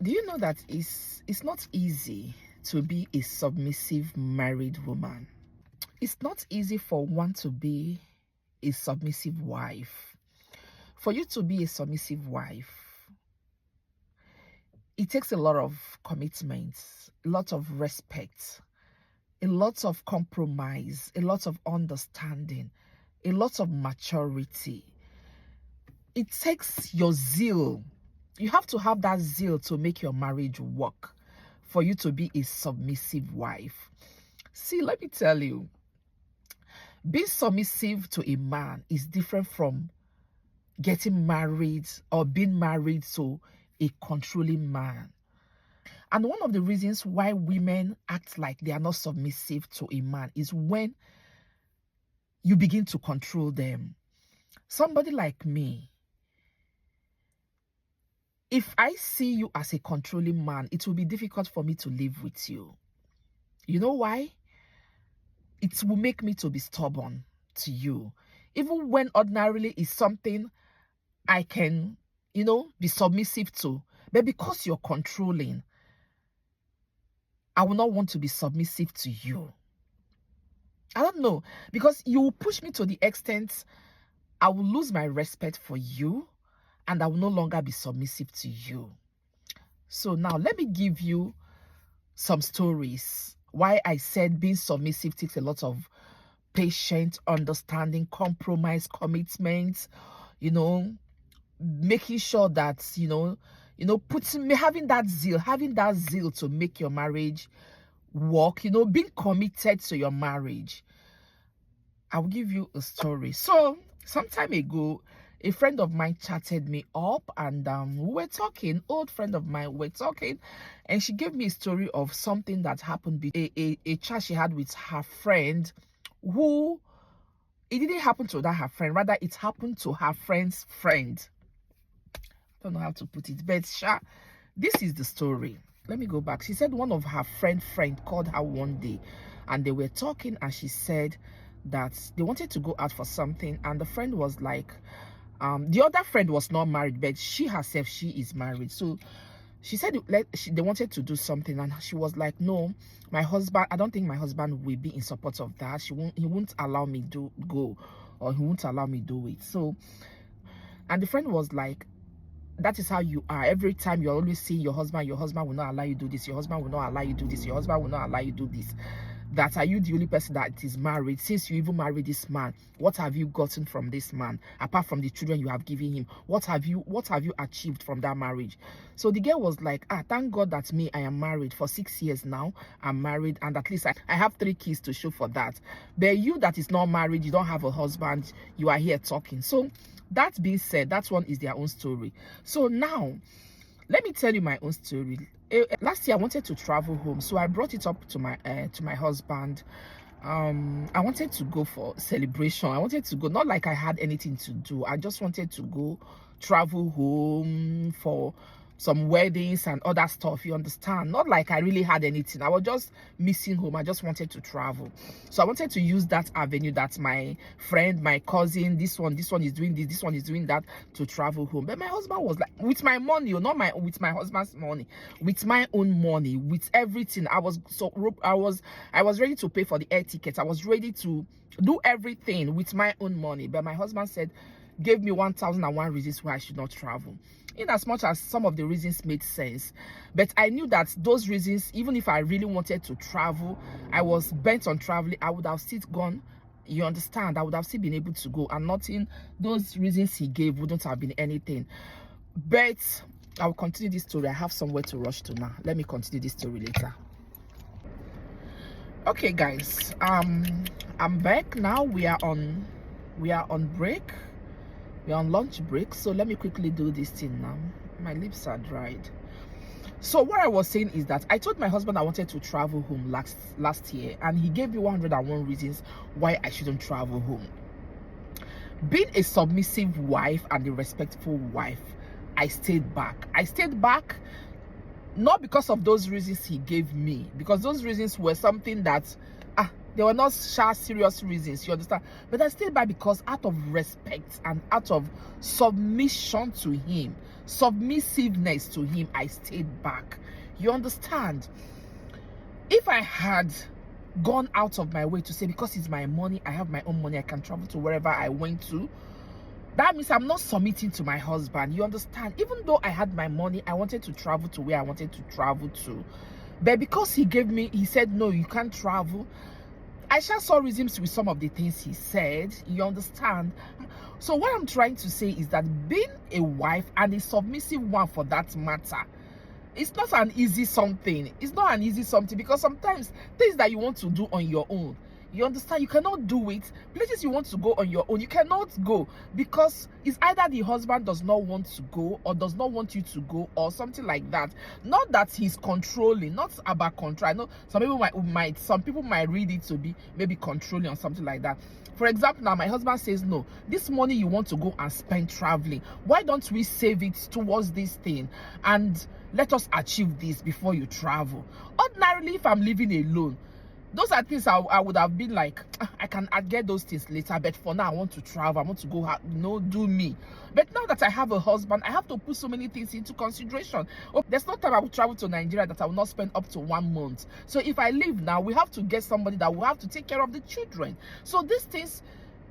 Do you know that it's not easy to be a submissive married woman? It's not easy for one to be a submissive wife. For you to be a submissive wife, it takes a lot of commitment, a lot of respect, a lot of compromise, a lot of understanding, a lot of maturity. It takes your zeal. You have to have that zeal to make your marriage work for you to be a submissive wife. See, let me tell you, being submissive to a man is different from getting married or being married to a controlling man. And one of the reasons why women act like they are not submissive to a man is when you begin to control them. Somebody like me, if I see you as a controlling man, it will be difficult for me to live with you. You know why? It will make me to be stubborn to you. Even when ordinarily is something I can, be submissive to. But because you're controlling, I will not want to be submissive to you. I don't know. Because you will push me to the extent I will lose my respect for you. And I will no longer be submissive to you. So now let me give you some stories why I said being submissive takes a lot of patience, understanding, compromise, commitment, making sure that, having that zeal to make your marriage work, being committed to your marriage. I'll give you a story. So some time ago, a friend of mine chatted me up and we were talking, old friend of mine, we're talking, and she gave me a story of something that happened, a chat she had with her friend who, it didn't happen to that her friend, rather it happened to her friend's friend. I don't know how to put it, but this is the story. Let me go back. She said one of her friend called her one day and they were talking and she said that they wanted to go out for something and the friend was like, the other friend was not married, but she herself, she is married. So she said they wanted to do something and she was like, no, my husband, I don't think my husband will be in support of that. He won't allow me to go, or he won't allow me do it. So, and the friend was like, that is how you are. Every time you're always seeing your husband will not allow you do this, your husband will not allow you do this, your husband will not allow you do this. That are you the only person that is married? Since you even married this man, what have you gotten from this man apart from the children you have given him? What have you achieved from that marriage? So the girl was like, thank God that me, I am married for 6 years now. I'm married and at least I have 3 kids to show for that. But you that is not married, you don't have a husband, you are here talking. So that being said, that one is their own story. So now let me tell you my own story. Last year I wanted to travel home, so I brought it up to my husband. I wanted to go for celebration. I wanted to go, not like I had anything to do. I just wanted to go travel home for some weddings and other stuff, you understand? Not like I really had anything. I was just missing home. I just wanted to travel. So I wanted to use that avenue that my friend, my cousin, this one is doing this one is doing that, to travel home. But my husband was like, with my money, not with my husband's money, with my own money, with everything. I was ready to pay for the air tickets. I was ready to do everything with my own money. But my husband gave me 1,001 reasons why I should not travel. In as much as some of the reasons made sense, but I knew that those reasons, even if I really wanted to travel, I was bent on traveling, I would have still gone. You understand? I would have still been able to go, and nothing, those reasons he gave wouldn't have been anything. But I will continue this story. I have somewhere to rush to now. Let me continue this story later. Okay guys, I'm back now. We are on break. We're on lunch break, so let me quickly do this thing now. My lips are dried. So what I was saying is that I told my husband I wanted to travel home last year, and he gave me 101 reasons why I shouldn't travel home. Being a submissive wife and a respectful wife, I stayed back. Not because of those reasons he gave me, because those reasons were something that They were not serious reasons, you understand? But I stayed back because out of respect and out of submission to him, submissiveness to him, I stayed back. You understand? If I had gone out of my way to say, because it's my money, I have my own money, I can travel to wherever I went to, that means I'm not submitting to my husband. You understand? Even though I had my money, I wanted to travel to where I wanted to travel to. But because he said, no, you can't travel, I just saw reasons with some of the things he said. You understand? So what I'm trying to say is that being a wife, and a submissive one for that matter, it's not an easy something. It's not an easy something, because sometimes things that you want to do on your own, you understand, you cannot do it. Places you want to go on your own, you cannot go, because it's either the husband does not want to go or does not want you to go, or something like that. Not that he's controlling, not about control. I know some people might read it to be maybe controlling or something like that. For example, now my husband says, no, this money you want to go and spend traveling, why don't we save it towards this thing and let us achieve this before you travel? Ordinarily, if I'm living alone, those are things I would have been like, I'll get those things later, but for now I want to travel, I want to go, do me. But now that I have a husband, I have to put so many things into consideration. Oh, there's no time I will travel to Nigeria that I will not spend up to 1 month. So if I leave now, we have to get somebody that will have to take care of the children. So these things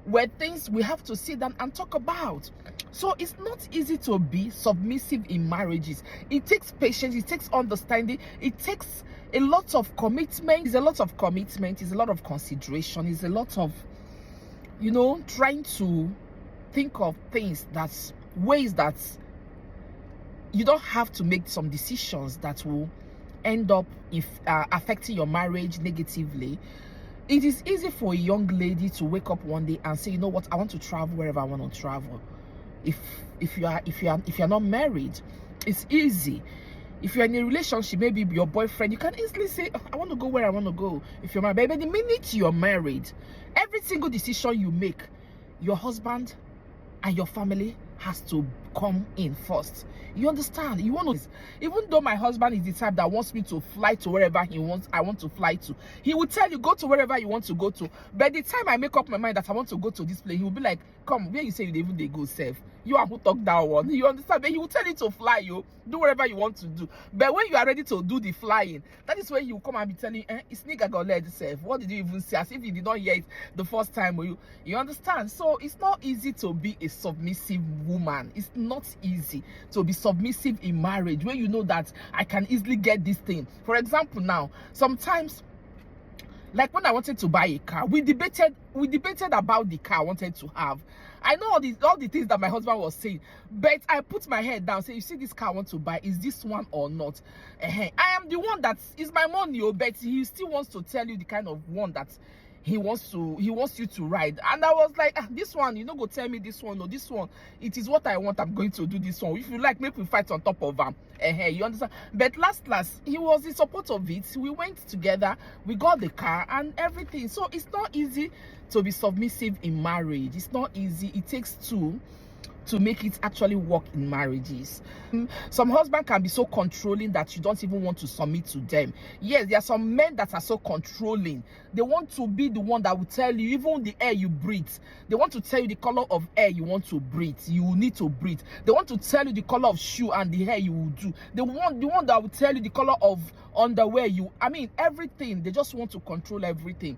were things we have to sit down and talk about. So it's not easy to be submissive in marriages. It takes patience, it takes understanding, it takes a lot of commitment. It's a lot of commitment, it's a lot of consideration, it's a lot of, trying to think of ways that you don't have to make some decisions that will end up affecting your marriage negatively. It is easy for a young lady to wake up one day and say, you know what, I want to travel wherever I want to travel. If you're not married, it's easy. If you're in a relationship, maybe your boyfriend, you can easily say, I want to go where I want to go. If you're married, but the minute you're married, every single decision you make, your husband and your family has to come in first. You understand? You want to, even though my husband is the type that wants me to fly to wherever I want to fly to, he will tell you, go to wherever you want to go to. By the time I make up my mind that I want to go to this place, he will be like, come, where you say they go safe? You are who talk that one. You understand? But he will tell you to fly, do whatever you want to do. But when you are ready to do the flying, that is when he will come and be telling you, it's nigga got led safe. What did you even say? As if you did not hear it the first time. You understand? So it's not easy to be a submissive woman. It's not easy to be submissive in marriage when you know that I can easily get this thing. For example, now, sometimes, like when I wanted to buy a car, we debated about the car I wanted to have. I know all the things that my husband was saying, but I put my head down, say, you see this car I want to buy, is this one or not? I am the one that is my money, but he still wants to tell you the kind of one that he wants you to ride. And I was like, this one, go tell me this one. No, this one, it is what I want. I'm going to do this one. If you like, make we fight on top of him. You understand? But last, he was in support of it. We went together, we got the car and everything. So it's not easy to be submissive in marriage. It's not easy. It takes two to make it actually work in marriages. Some husband can be so controlling that you don't even want to submit to them. Yes, there are some men that are so controlling. They want to be the one that will tell you even the air you breathe. They want to tell you the color of air you want to breathe. You need to breathe. They want to tell you the color of shoe and the hair you will do. They want the one that will tell you the color of underwear everything. They just want to control everything.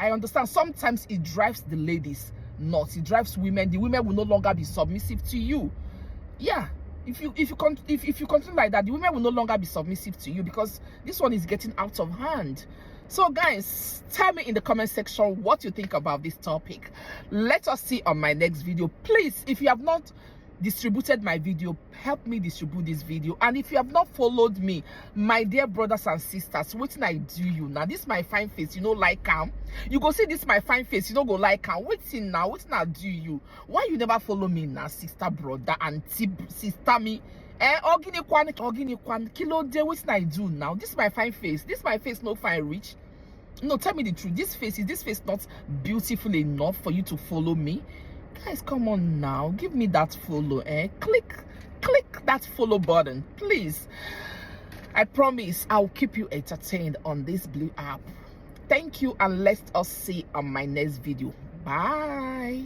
I understand sometimes it drives the ladies nuts. It drives women. The women will no longer be submissive to you. Yeah, if you continue like that, the women will no longer be submissive to you because this one is getting out of hand. So guys, tell me in the comment section what you think about this topic. Let us see on my next video. Please, if you have not distributed my video, help me distribute this video. And if you have not followed me, my dear brothers and sisters, what I do you now? This my fine face, like you go see this my fine face, you don't go like waiting now, what I do you? Why you never follow me now, sister, brother, auntie, sister me? Organic one kilo day, what I do now? This my fine face, this my face no fine rich. No, tell me the truth. Is this face not beautiful enough for you to follow me? Guys, come on now, give me that follow. Click that follow button, please. I promise I'll keep you entertained on this blue app. Thank you, and let us see on my next video. Bye.